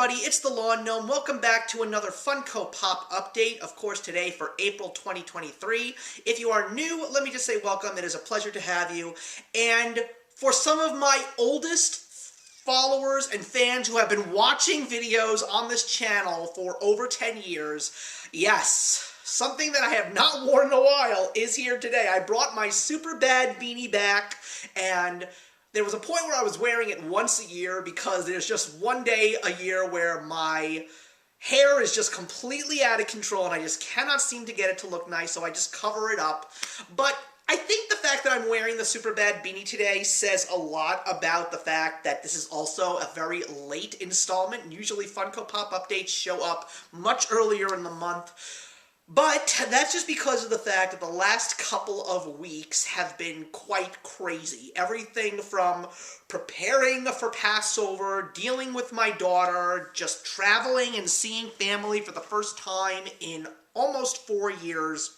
everybody, it's the Lawn Gnome. Welcome back to another Funko Pop update, of course today for April 2023. If you are new, let me just say welcome. It is a pleasure to have you. And for some of my oldest followers and fans who have been watching videos on this channel for over 10 years, yes, something that I have not worn in a while is here today. I brought my super bad beanie back, and there was a point where I was wearing it once a year because there's just one day a year where my hair is just completely out of control and I just cannot seem to get it to look nice, so I just cover it up. But I think the fact that I'm wearing the super bad beanie today says a lot about the fact that this is also a very late installment. Usually Funko Pop updates show up much earlier in the month. But that's just because of the fact that the last couple of weeks have been quite crazy. Everything from preparing for Passover, dealing with my daughter, just traveling and seeing family for the first time in almost 4 years.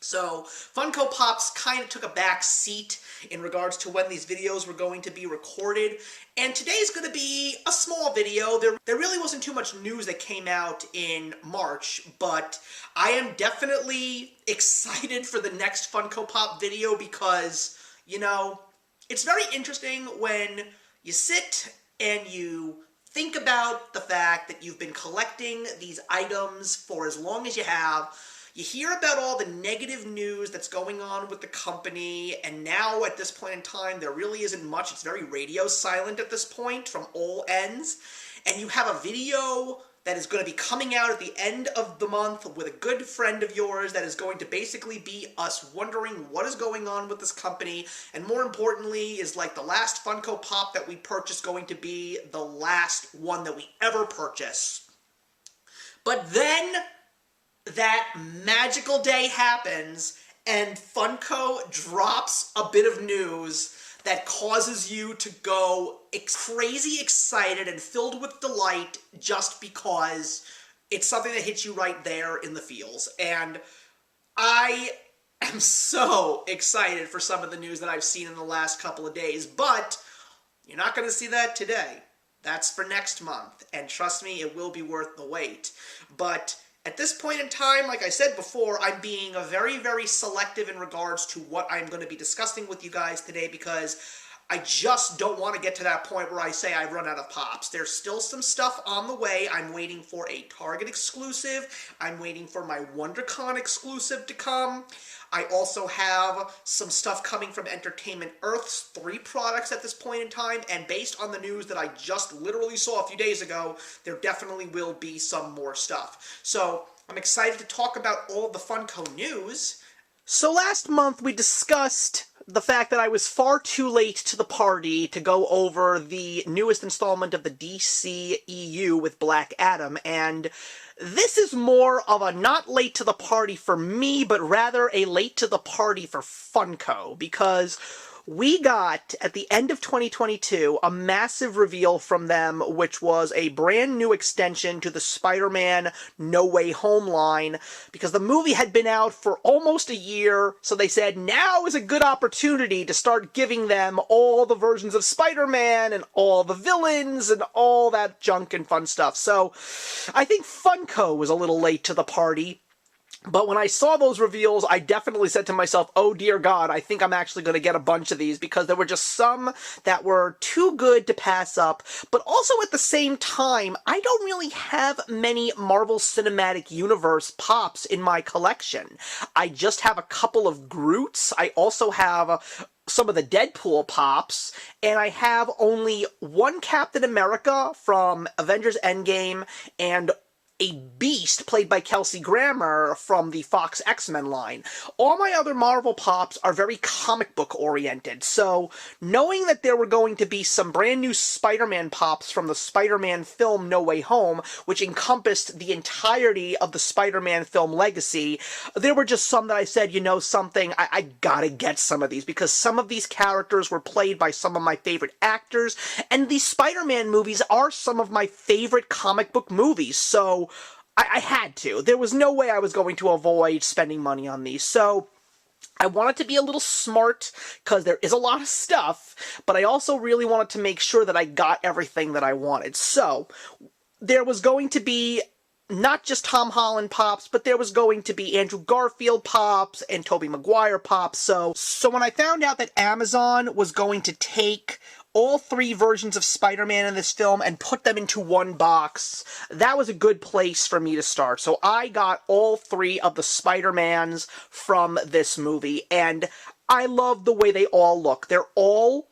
So Funko Pops kind of took a back seat in regards to when these videos were going to be recorded. And today's going to be a small video. There really wasn't too much news that came out in March, but I am definitely excited for the next Funko Pop video because, you know, it's very interesting when you sit and you think about the fact that you've been collecting these items for as long as you have. You hear about all the negative news that's going on with the company, and now at this point in time, there really isn't much. It's very radio silent at this point from all ends. And you have a video that is going to be coming out at the end of the month with a good friend of yours that is going to basically be us wondering what is going on with this company, and more importantly, is like the last Funko Pop that we purchased going to be the last one that we ever purchase. But then that magical day happens, and Funko drops a bit of news that causes you to go crazy excited and filled with delight just because it's something that hits you right there in the feels. And I am so excited for some of the news that I've seen in the last couple of days, but you're not going to see that today. That's for next month, and trust me, it will be worth the wait. But at this point in time, like I said before, I'm being very, very selective in regards to what I'm going to be discussing with you guys today because I just don't want to get to that point where I say I've run out of Pops. There's still some stuff on the way. I'm waiting for a Target exclusive. I'm waiting for my WonderCon exclusive to come. I also have some stuff coming from Entertainment Earth's 3 products at this point in time, and based on the news that I just literally saw a few days ago, there definitely will be some more stuff. So I'm excited to talk about all of the Funko news. So last month we discussed the fact that I was far too late to the party to go over the newest installment of the DCEU with Black Adam, and this is more of a not late to the party for me, but rather a late to the party for Funko, because we got, at the end of 2022, a massive reveal from them, which was a brand new extension to the Spider-Man No Way Home line, because the movie had been out for almost a year, so they said now is a good opportunity to start giving them all the versions of Spider-Man and all the villains and all that junk and fun stuff. So I think Funko was a little late to the party. But when I saw those reveals, I definitely said to myself, oh dear God, I think I'm actually going to get a bunch of these, because there were just some that were too good to pass up. But also at the same time, I don't really have many Marvel Cinematic Universe Pops in my collection. I just have a couple of Groots. I also have some of the Deadpool Pops, and I have only one Captain America from Avengers Endgame and a Beast played by Kelsey Grammer from the Fox X-Men line. All my other Marvel Pops are very comic book oriented, so knowing that there were going to be some brand new Spider-Man Pops from the Spider-Man film No Way Home, which encompassed the entirety of the Spider-Man film legacy, there were just some that I said, you know something, I gotta get some of these, because some of these characters were played by some of my favorite actors, and these Spider-Man movies are some of my favorite comic book movies, so I had to. There was no way I was going to avoid spending money on these. So I wanted to be a little smart, because there is a lot of stuff, but I also really wanted to make sure that I got everything that I wanted. So there was going to be not just Tom Holland Pops, but there was going to be Andrew Garfield Pops and Tobey Maguire Pops. So when I found out that Amazon was going to take all 3 versions of Spider-Man in this film and put them into one box, that was a good place for me to start. So I got all 3 of the Spider-Mans from this movie, and I love the way they all look. They're all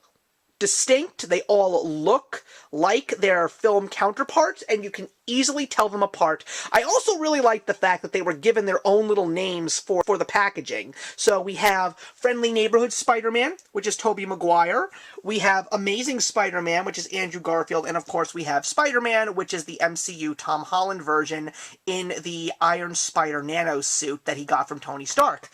distinct, they all look like their film counterparts, and you can easily tell them apart. I also really like the fact that they were given their own little names for the packaging. So we have Friendly Neighborhood Spider-Man, which is Tobey Maguire. We have Amazing Spider-Man, which is Andrew Garfield. And of course we have Spider-Man, which is the MCU Tom Holland version in the Iron Spider nano suit that he got from Tony Stark.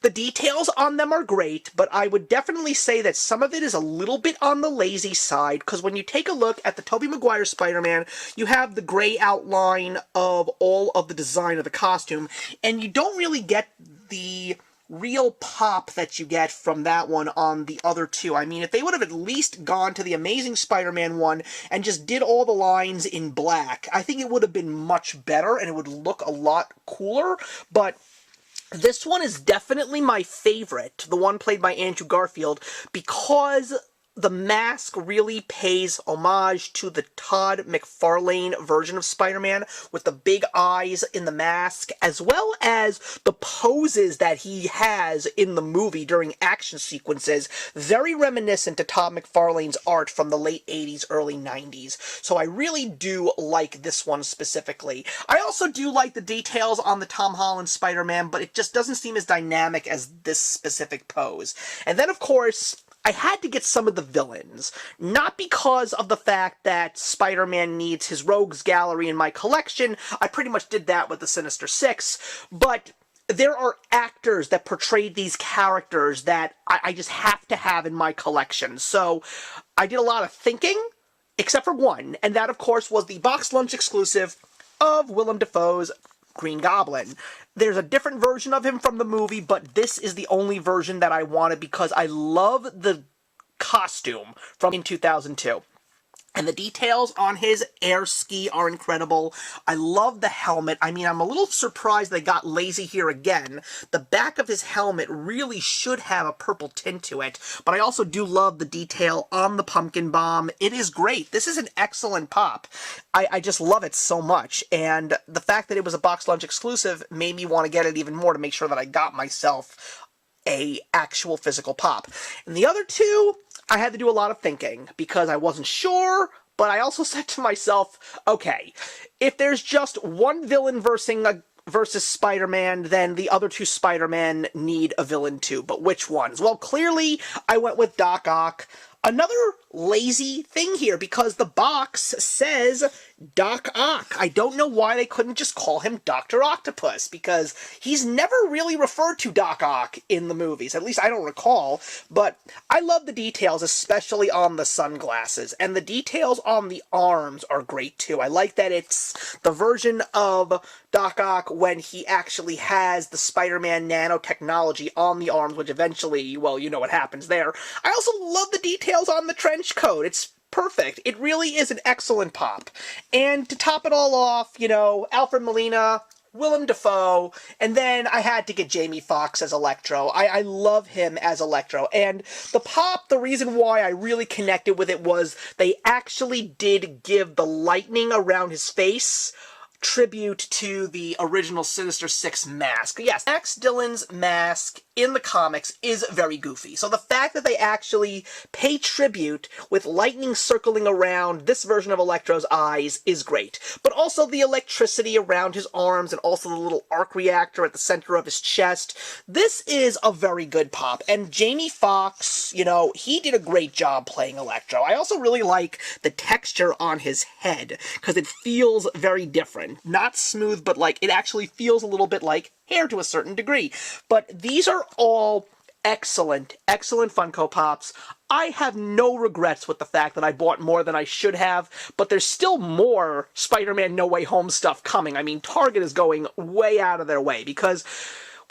The details on them are great, but I would definitely say that some of it is a little bit on the lazy side, because when you take a look at the Tobey Maguire Spider-Man, you have the gray outline of all of the design of the costume, and you don't really get the real pop that you get from that one on the other 2. I mean, if they would have at least gone to the Amazing Spider-Man one and just did all the lines in black, I think it would have been much better, and it would look a lot cooler, but this one is definitely my favorite, the one played by Andrew Garfield, because the mask really pays homage to the Todd McFarlane version of Spider-Man with the big eyes in the mask, as well as the poses that he has in the movie during action sequences, very reminiscent to Todd McFarlane's art from the late 80s, early 90s. So I really do like this one specifically. I also do like the details on the Tom Holland Spider-Man, but it just doesn't seem as dynamic as this specific pose. And then, of course, I had to get some of the villains, not because of the fact that Spider-Man needs his rogues gallery in my collection. I pretty much did that with the Sinister Six, but there are actors that portrayed these characters that I just have to have in my collection. So I did a lot of thinking, except for one, and that, of course, was the box lunch exclusive of Willem Dafoe's Green Goblin. There's a different version of him from the movie, but this is the only version that I wanted because I love the costume from in 2002. And the details on his air ski are incredible. I love the helmet. I mean, I'm a little surprised they got lazy here again. The back of his helmet really should have a purple tint to it, but I also do love the detail on the pumpkin bomb. It is great. This is an excellent pop. I just love it so much, and the fact that it was a box lunch exclusive made me want to get it even more to make sure that I got myself a actual physical pop. And the other 2, I had to do a lot of thinking because I wasn't sure, but I also said to myself, okay, if there's just one villain versus Spider-Man, then the other 2 Spider-Men need a villain too. But which ones? Well, clearly, I went with Doc Ock. Another lazy thing here, because the box says Doc Ock. I don't know why they couldn't just call him Dr. Octopus, because he's never really referred to Doc Ock in the movies. At least I don't recall. But I love the details, especially on the sunglasses. And the details on the arms are great, too. I like that it's the version of Doc Ock when he actually has the Spider-Man nanotechnology on the arms, which eventually, well, you know what happens there. I also love the details on the trench coat. It's perfect. It really is an excellent pop. And to top it all off, you know, Alfred Molina, Willem Dafoe, and then I had to get Jamie Foxx as Electro. I love him as Electro. And the pop, the reason why I really connected with it was they actually did give the lightning around his face tribute to the original Sinister Six mask. Yes, Max Dillon's mask in the comics is very goofy. So the fact that they actually pay tribute with lightning circling around this version of Electro's eyes is great. But also the electricity around his arms and also the little arc reactor at the center of his chest. This is a very good pop. And Jamie Foxx, you know, he did a great job playing Electro. I also really like the texture on his head because it feels very different. Not smooth, but like it actually feels a little bit like hair to a certain degree. But these are all excellent, excellent Funko Pops. I have no regrets with the fact that I bought more than I should have, but there's still more Spider-Man No Way Home stuff coming. I mean, Target is going way out of their way because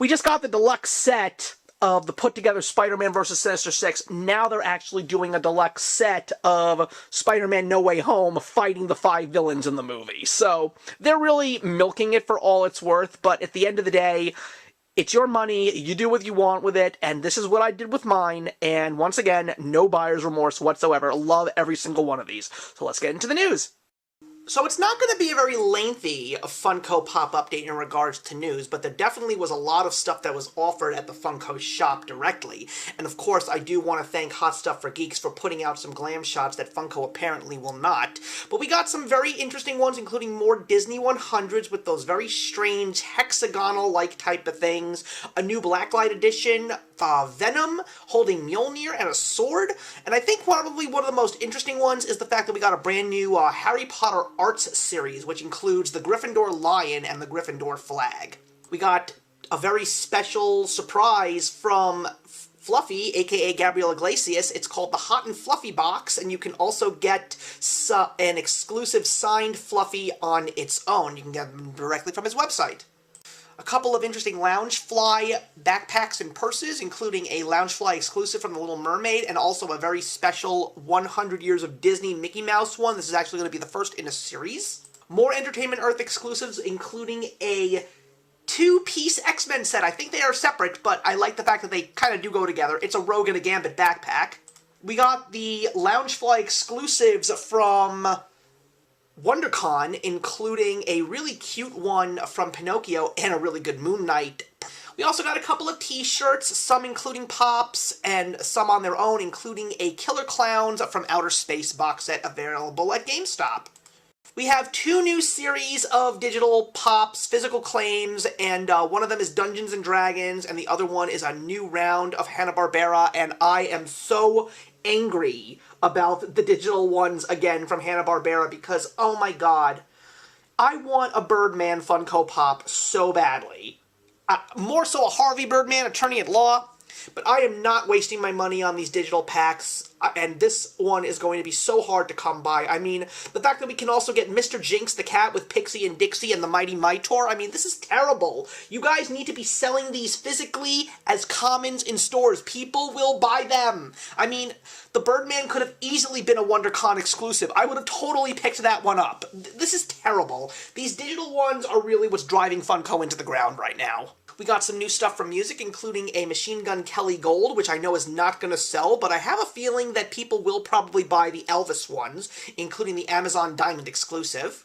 we just got the deluxe set of the put-together Spider-Man vs. Sinister Six, now they're actually doing a deluxe set of Spider-Man No Way Home fighting the 5 villains in the movie. So they're really milking it for all it's worth, but at the end of the day, it's your money, you do what you want with it, and this is what I did with mine, and once again, no buyer's remorse whatsoever. Love every single one of these. So let's get into the news. So it's not going to be a very lengthy Funko Pop update in regards to news, but there definitely was a lot of stuff that was offered at the Funko shop directly. And of course, I do want to thank Hot Stuff for Geeks for putting out some glam shots that Funko apparently will not. But we got some very interesting ones, including more Disney 100s with those very strange hexagonal-like type of things, a new Blacklight edition, Venom holding Mjolnir and a sword, and I think probably one of the most interesting ones is the fact that we got a brand new Harry Potter Arts series, which includes the Gryffindor Lion and the Gryffindor flag. We got a very special surprise from Fluffy, aka Gabriel Iglesias. It's called the Hot and Fluffy box, and you can also get an exclusive signed Fluffy on its own. You can get them directly from his website. A couple of interesting Loungefly backpacks and purses, including a Loungefly exclusive from The Little Mermaid, and also a very special 100 Years of Disney Mickey Mouse one. This is actually going to be the first in a series. More Entertainment Earth exclusives, including a 2-piece X-Men set. I think they are separate, but I like the fact that they kind of do go together. It's a Rogue and a Gambit backpack. We got the Loungefly exclusives from WonderCon, including a really cute one from Pinocchio and a really good Moon Knight. We also got a couple of t-shirts, some including Pops, and some on their own, including a Killer Clowns from Outer Space box set available at GameStop. We have 2 new series of digital Pops, physical claims, and one of them is Dungeons & Dragons, and the other one is a new round of Hanna-Barbera, and I am so angry about the digital ones again from Hanna-Barbera because, oh my god, I want a Birdman Funko Pop so badly. More so a Harvey Birdman, attorney at law, but I am not wasting my money on these digital packs, and this one is going to be so hard to come by. I mean, the fact that we can also get Mr. Jinx the cat with Pixie and Dixie and the Mighty Mightor, I mean, this is terrible. You guys need to be selling these physically as commons in stores. People will buy them. I mean, the Birdman could have easily been a WonderCon exclusive. I would have totally picked that one up. This is terrible. These digital ones are really what's driving Funko into the ground right now. We got some new stuff from music, including a Machine Gun Kelly Gold, which I know is not going to sell, but I have a feeling that people will probably buy the Elvis ones, including the Amazon Diamond exclusive.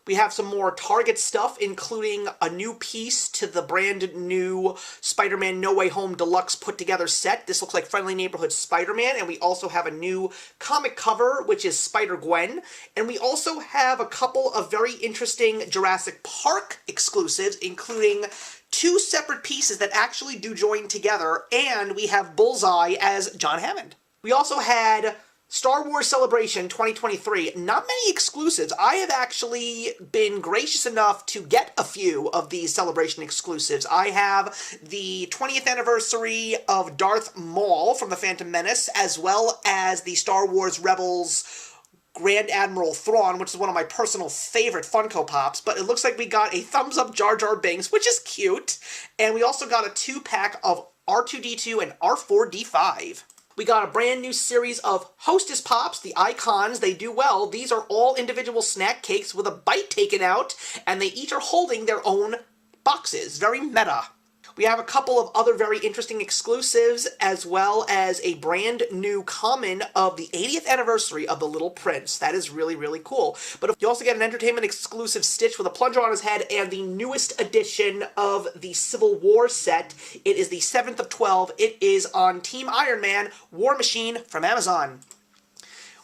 We have some more Target stuff, including a new piece to the brand new Spider-Man No Way Home Deluxe put-together set. This looks like Friendly Neighborhood Spider-Man, and we also have a new comic cover, which is Spider-Gwen. And we also have a couple of very interesting Jurassic Park exclusives, including 2 separate pieces that actually do join together, and we have Bullseye as John Hammond. We also had Star Wars Celebration 2023, not many exclusives. I have actually been gracious enough to get a few of these Celebration exclusives. I have the 20th anniversary of Darth Maul from The Phantom Menace, as well as the Star Wars Rebels Grand Admiral Thrawn, which is one of my personal favorite Funko Pops, but it looks like we got a Thumbs Up Jar Jar Binks, which is cute, and we also got a 2-pack of R2-D2 and R4-D5. We got a brand new series of Hostess Pops, the icons. They do well. These are all individual snack cakes with a bite taken out, and they each are holding their own boxes. Very meta. We have a couple of other very interesting exclusives, as well as a brand new common of the 80th anniversary of The Little Prince. That is really, really cool. But you also get an entertainment exclusive Stitch with a plunger on his head, and the newest edition of the Civil War set. It is the 7th of 12. It is on Team Iron Man War Machine from Amazon.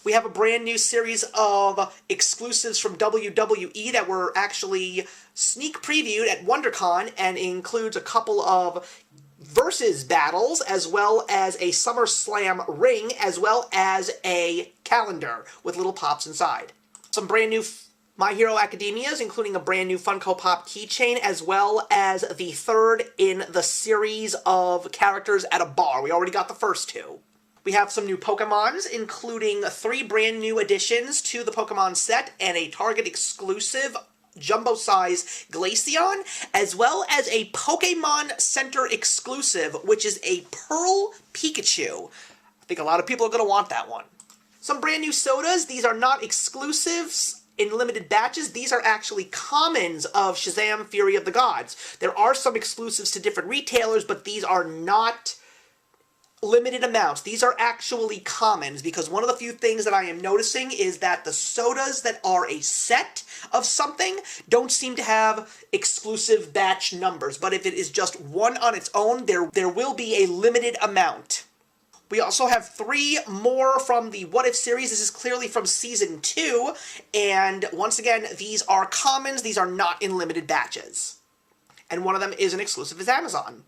We have a brand new series of exclusives from WWE that were actually sneak previewed at WonderCon, and includes a couple of versus battles, as well as a SummerSlam ring, as well as a calendar with little pops inside. Some brand new My Hero Academias, including a brand new Funko Pop keychain, as well as the 3rd in the series of characters at a bar. We already got the first 2. We have some new Pokemons, including 3 brand new additions to the Pokemon set, and a Target exclusive jumbo-size Glaceon, as well as a Pokemon Center exclusive, which is a Pearl Pikachu. I think a lot of people are going to want that one. Some brand new sodas. These are not exclusives in limited batches. These are actually commons of Shazam! Fury of the Gods. There are some exclusives to different retailers, but these are not limited amounts. These are actually commons, because one of the few things that I am noticing is that the sodas that are a set of something don't seem to have exclusive batch numbers, but if it is just one on its own, there will be a limited amount. We also have 3 more from the What If series. This is clearly from Season 2, and once again, these are commons. These are not in limited batches. And one of them is an exclusive as Amazon.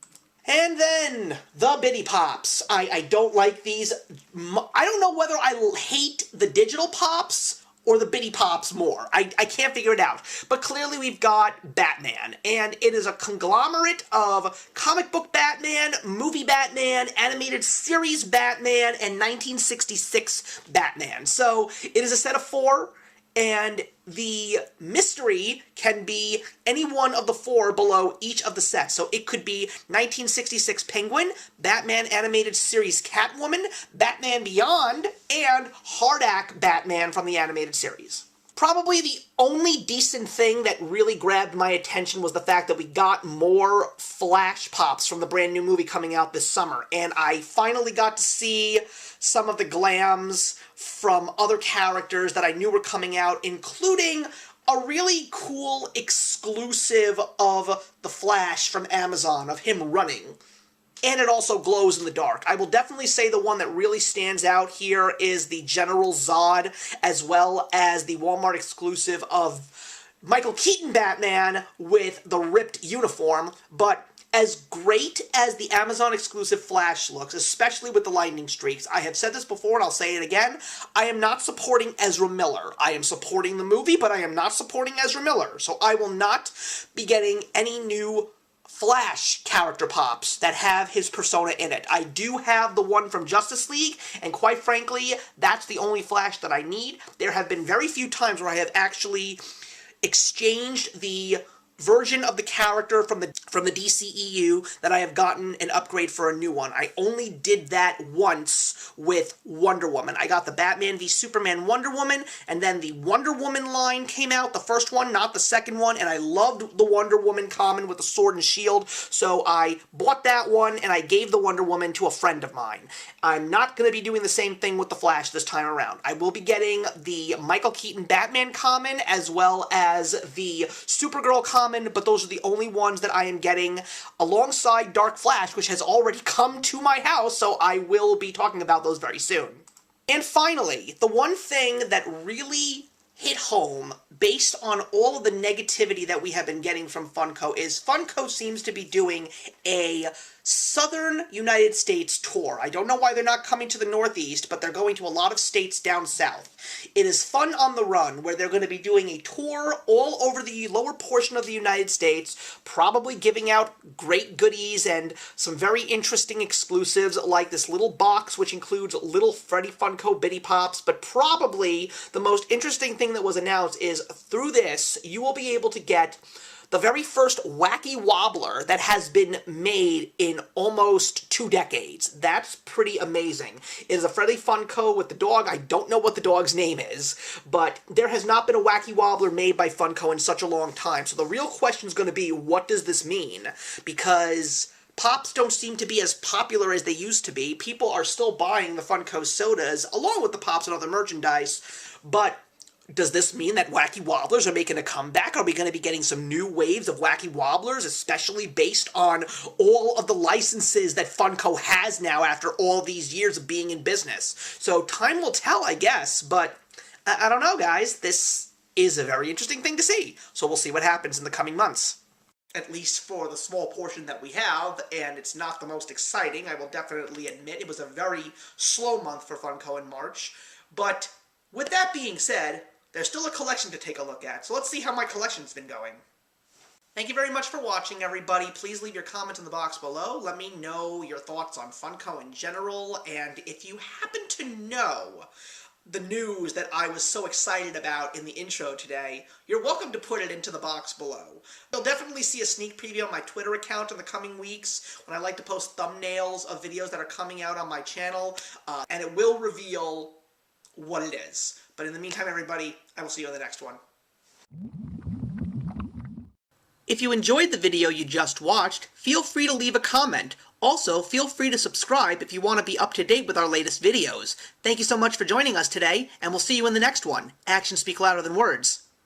And then, the Bitty Pops. I don't like these. I don't know whether I hate the digital Pops or the Bitty Pops more. I can't figure it out. But clearly we've got Batman, and it is a conglomerate of comic book Batman, movie Batman, animated series Batman, and 1966 Batman. So, it is a set of 4, and the mystery can be any one of the 4 below each of the sets. So it could be 1966 Penguin, Batman Animated Series Catwoman, Batman Beyond, and Hardak Batman from the animated series. Probably the only decent thing that really grabbed my attention was the fact that we got more Flash Pops from the brand new movie coming out this summer, and I finally got to see some of the glams from other characters that I knew were coming out, including a really cool exclusive of the Flash from Amazon, of him running. And it also glows in the dark. I will definitely say the one that really stands out here is the General Zod, as well as the Walmart exclusive of Michael Keaton Batman with the ripped uniform, but as great as the Amazon exclusive Flash looks, especially with the lightning streaks, I have said this before and I'll say it again, I am not supporting Ezra Miller. I am supporting the movie, but I am not supporting Ezra Miller. So I will not be getting any new Flash character pops that have his persona in it. I do have the one from Justice League, and quite frankly, that's the only Flash that I need. There have been very few times where I have actually exchanged the version of the character from the DCEU that I have gotten an upgrade for a new one. I only did that once with Wonder Woman. I got the Batman v Superman Wonder Woman, and then the Wonder Woman line came out, the first one, not the second one, and I loved the Wonder Woman common with the sword and shield, so I bought that one, and I gave the Wonder Woman to a friend of mine. I'm not going to be doing the same thing with the Flash this time around. I will be getting the Michael Keaton Batman common, as well as the Supergirl common, but those are the only ones that I am getting alongside Dark Flash, which has already come to my house, so I will be talking about those very soon. And finally, the one thing that really hit home based on all of the negativity that we have been getting from Funko is Funko seems to be doing a Southern United States tour. I don't know why they're not coming to the Northeast, but they're going to a lot of states down south. It is Fun on the Run, where they're going to be doing a tour all over the lower portion of the United States, probably giving out great goodies and some very interesting exclusives, like this little box, which includes little Freddy Funko Bitty Pops, but probably the most interesting thing that was announced is through this, you will be able to get the very first Wacky Wobbler that has been made in almost 2 decades. That's pretty amazing. It is a Freddy Funko with the dog. I don't know what the dog's name is, but there has not been a Wacky Wobbler made by Funko in such a long time. So the real question is going to be, what does this mean? Because Pops don't seem to be as popular as they used to be. People are still buying the Funko sodas, along with the Pops and other merchandise, but does this mean that Wacky Wobblers are making a comeback? Are we going to be getting some new waves of Wacky Wobblers, especially based on all of the licenses that Funko has now after all these years of being in business? So time will tell, I guess, but I don't know, guys. This is a very interesting thing to see. So we'll see what happens in the coming months. At least for the small portion that we have, and it's not the most exciting, I will definitely admit. It was a very slow month for Funko in March. But with that being said, there's still a collection to take a look at, so let's see how my collection's been going. Thank you very much for watching, everybody. Please leave your comments in the box below. Let me know your thoughts on Funko in general, and if you happen to know the news that I was so excited about in the intro today, you're welcome to put it into the box below. You'll definitely see a sneak preview on my Twitter account in the coming weeks when I like to post thumbnails of videos that are coming out on my channel, and it will reveal what it is. But in the meantime, everybody, I will see you in the next one. If you enjoyed the video you just watched, feel free to leave a comment. Also, feel free to subscribe if you want to be up to date with our latest videos. Thank you so much for joining us today, and we'll see you in the next one. Actions speak louder than words.